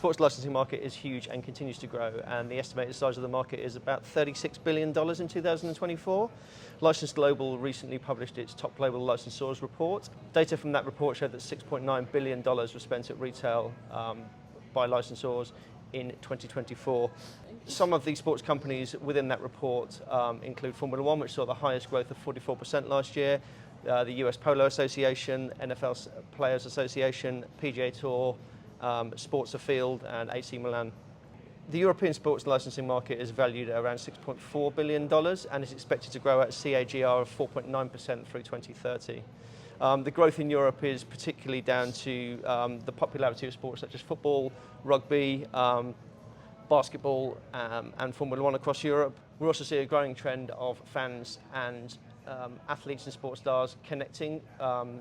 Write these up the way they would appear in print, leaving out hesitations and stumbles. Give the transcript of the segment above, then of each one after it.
sports licensing market is huge and continues to grow, and the estimated size of the market is about $36 billion in 2024. License Global recently published its top global licensors report. Data from that report showed that $6.9 billion was spent at retail by licensors in 2024. Some of the sports companies within that report include Formula One, which saw the highest growth of 44% last year, the US Polo Association, NFL Players Association, PGA Tour, Sports Afield and AC Milan. The European sports licensing market is valued at around $6.4 billion and is expected to grow at a CAGR of 4.9% through 2030. The growth in Europe is particularly down to the popularity of sports such as football, rugby, basketball and Formula One across Europe. We also see a growing trend of fans and athletes and sports stars connecting.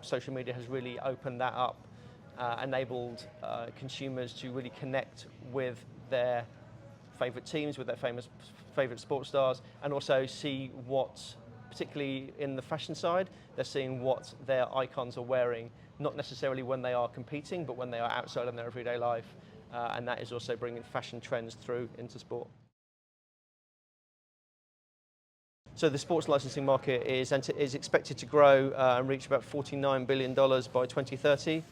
Social media has really opened that up, enabled consumers to really connect with their favourite teams, with their favourite sports stars, and also see what, particularly in the fashion side, they're seeing what their icons are wearing, not necessarily when they are competing, but when they are outside in their everyday life. And that is also bringing fashion trends through into sport. So the sports licensing market is expected to grow and reach about $49 billion by 2030.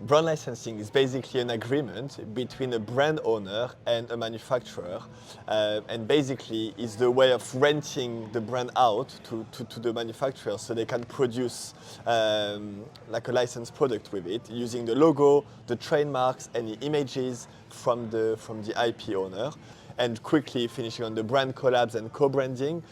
Brand licensing is basically an agreement between a brand owner and a manufacturer, and basically is the way of renting the brand out to the manufacturer so they can produce like a licensed product with it, using the logo, the trademarks, any images from the IP owner, and quickly finishing on the brand collabs and co-branding.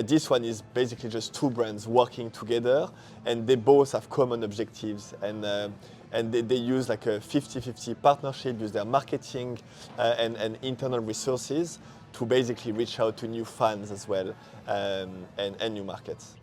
This one is basically just two brands working together, and they both have common objectives, and they use like a 50-50 partnership, use their marketing and internal resources to basically reach out to new fans as well, and new markets.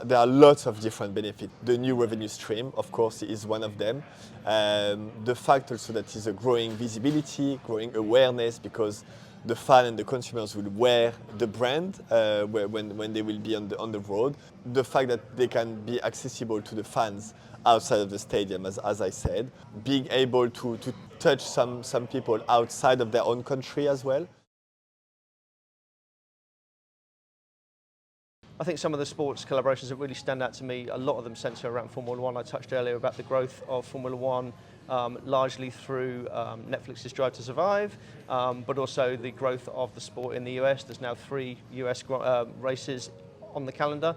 There are lots of different benefits. The new revenue stream, of course, is one of them. The fact also that is a growing visibility, growing awareness, because the fan and the consumers will wear the brand when they will be on the road. The fact that they can be accessible to the fans outside of the stadium, as I said. Being able to touch some people outside of their own country as well. I think some of the sports collaborations that really stand out to me, a lot of them centre around Formula One. I touched earlier about the growth of Formula One, largely through Netflix's Drive to Survive, but also the growth of the sport in the US. There's now 3 US races on the calendar,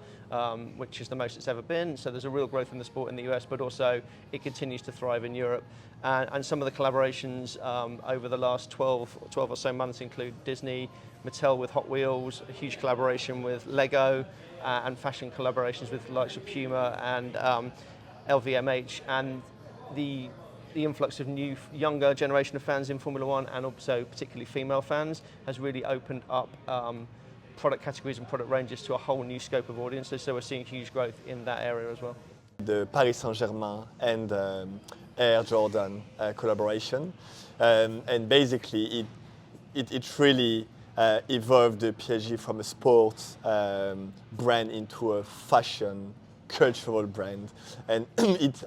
which is the most it's ever been. So there's a real growth in the sport in the US, but also it continues to thrive in Europe. And some of the collaborations over the last 12 or so months include Disney, Mattel with Hot Wheels, a huge collaboration with Lego, and fashion collaborations with the likes of Puma and LVMH, and the influx of younger generation of fans in Formula One, and also particularly female fans, has really opened up product categories and product ranges to a whole new scope of audiences. So we're seeing huge growth in that area as well. The Paris Saint-Germain and Air Jordan collaboration, and basically it really evolved the PSG from a sports brand into a fashion, cultural brand, and it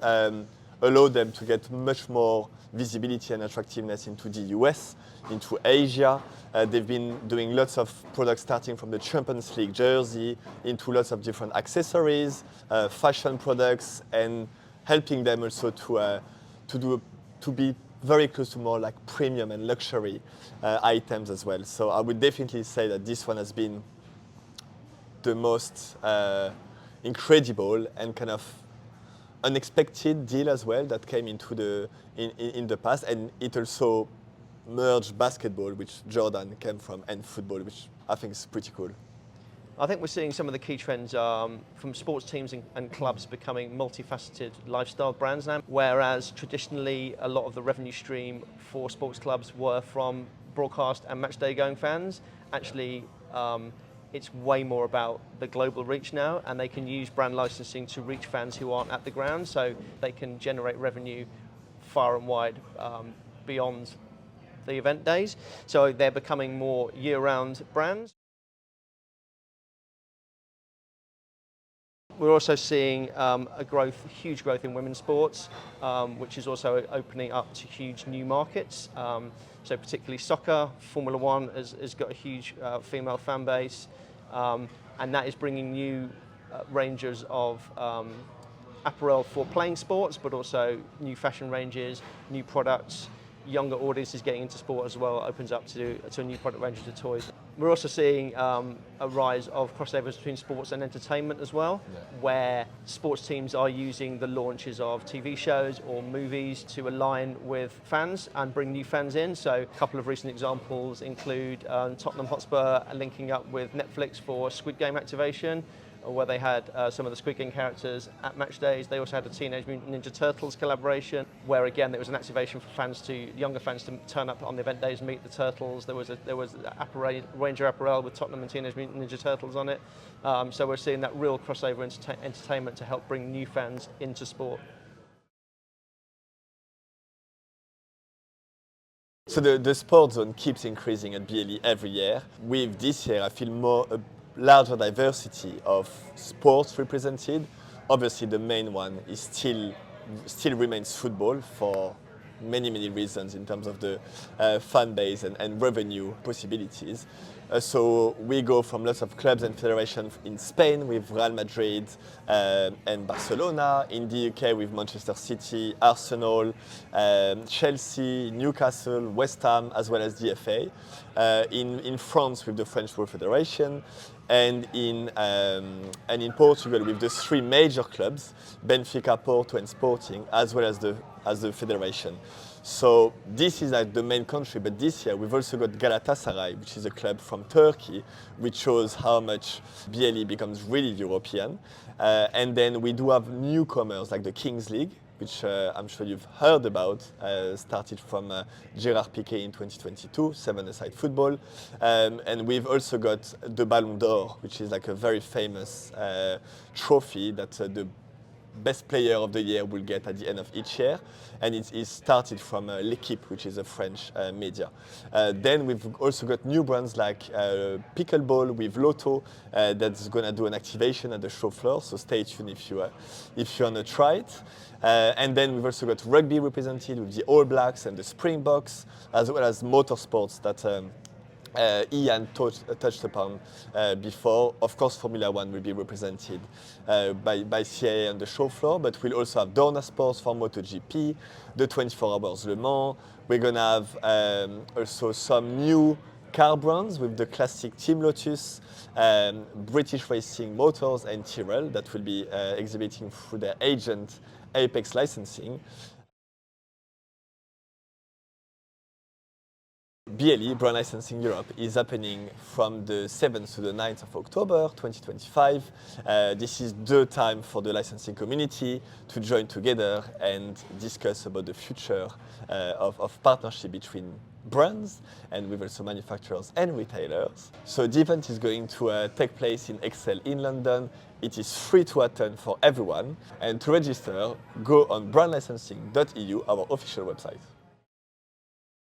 allowed them to get much more visibility and attractiveness into the US, into Asia. They've been doing lots of products starting from the Champions League jersey into lots of different accessories, fashion products, and helping them also to be very close to more like premium and luxury items as well. So I would definitely say that this one has been the most incredible and kind of unexpected deal as well that came into in the past, and it also merged basketball, which Jordan came from, and football, which I think is pretty cool. I think we're seeing some of the key trends from sports teams and clubs becoming multifaceted lifestyle brands now, whereas traditionally a lot of the revenue stream for sports clubs were from broadcast and matchday going fans. Actually, it's way more about the global reach now, and they can use brand licensing to reach fans who aren't at the ground, so they can generate revenue far and wide beyond the event days. So they're becoming more year-round brands. We're also seeing huge growth in women's sports, which is also opening up to huge new markets. So particularly soccer, Formula One has got a huge female fan base, and that is bringing new ranges of apparel for playing sports, but also new fashion ranges, new products. Younger audiences getting into sport as well opens up to a new product range of toys. We're also seeing a rise of crossovers between sports and entertainment as well, where sports teams are using the launches of TV shows or movies to align with fans and bring new fans in. So a couple of recent examples include Tottenham Hotspur linking up with Netflix for Squid Game activation, where they had some of the Squid Game characters at match days. They also had a Teenage Mutant Ninja Turtles collaboration, where again there was an activation for younger fans to turn up on the event days and meet the Turtles. There was Ranger apparel with Tottenham and Teenage Mutant Ninja Turtles on it. So we're seeing that real crossover entertainment to help bring new fans into sport. So the sport zone keeps increasing at BLE every year. With this year, I feel a larger diversity of sports represented. Obviously, the main one is still remains football for many reasons in terms of the fan base and revenue possibilities. So we go from lots of clubs and federations in Spain with Real Madrid and Barcelona, in the UK with Manchester City, Arsenal, Chelsea, Newcastle, West Ham, as well as the FA. In France with the French Football Federation, and in Portugal with the three major clubs, Benfica, Porto and Sporting, as well as the federation. So this is like the main country, but this year we've also got Galatasaray, which is a club from Turkey, which shows how much BLE becomes really European. And then we do have newcomers like the Kings League, which I'm sure you've heard about, started from Gerard Piqué in 2022, seven-a-side football. And we've also got the Ballon d'Or, which is like a very famous trophy that the best player of the year will get at the end of each year, and it started from L'Équipe, which is a French media. Then we've also got new brands like Pickleball with Lotto that's going to do an activation at the show floor, so stay tuned if you want to try it. And then we've also got rugby represented with the All Blacks and the Springboks, as well as motorsports that Ian touched upon before. Of course, Formula One will be represented by CAA on the show floor, but we'll also have Dorna Sports for MotoGP, the 24 Hours Le Mans. We're going to have also some new car brands with the classic Team Lotus, British Racing Motors and Tyrrell that will be exhibiting through their agent Apex Licensing. BLE, Brand Licensing Europe, is happening from the 7th to the 9th of October 2025. This is the time for the licensing community to join together and discuss about the future of partnership between brands and with also manufacturers and retailers. So the event is going to take place in Excel in London. It is free to attend for everyone, and to register, go on brandlicensing.eu, our official website.